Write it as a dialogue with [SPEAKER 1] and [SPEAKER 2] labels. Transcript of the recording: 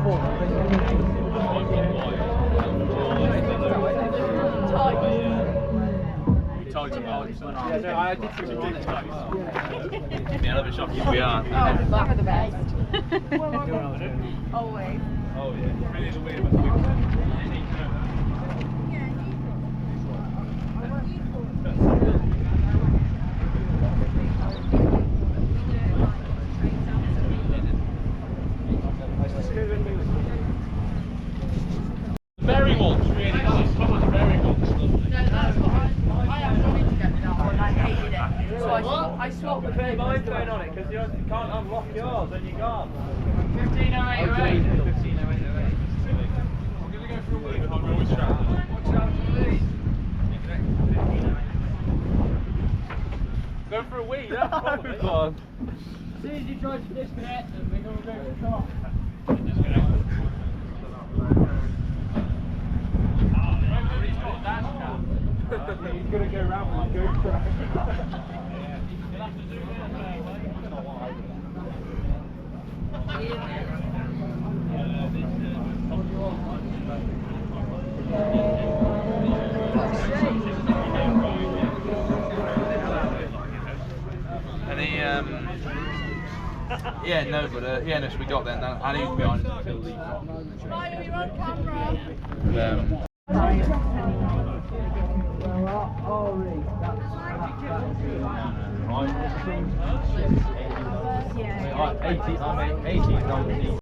[SPEAKER 1] Yeah, no, I did think we did tight.
[SPEAKER 2] Yeah, a little bit shocking we are.
[SPEAKER 3] Oh, back of the best. Always.
[SPEAKER 2] Oh yeah. Berry ones, really nice. Some of the berry ones.
[SPEAKER 3] No, that's what I have wanted to get that one. I hated it. So I swapped the
[SPEAKER 1] Put my phone on it because you can't unlock yours when you're gone.
[SPEAKER 3] 150808.
[SPEAKER 1] 150808.
[SPEAKER 2] I'm going to go for a wee before we always travel. Go for a wee, that's probably fun.
[SPEAKER 1] As soon as you try to disconnect them, they're going to go to the top. He's going to go round with his GoPro.
[SPEAKER 2] Any yeah, no, but yeah, no, so we got there. And I need to be honest until the
[SPEAKER 3] Smile, you're on camera.
[SPEAKER 1] I'm 18, 19.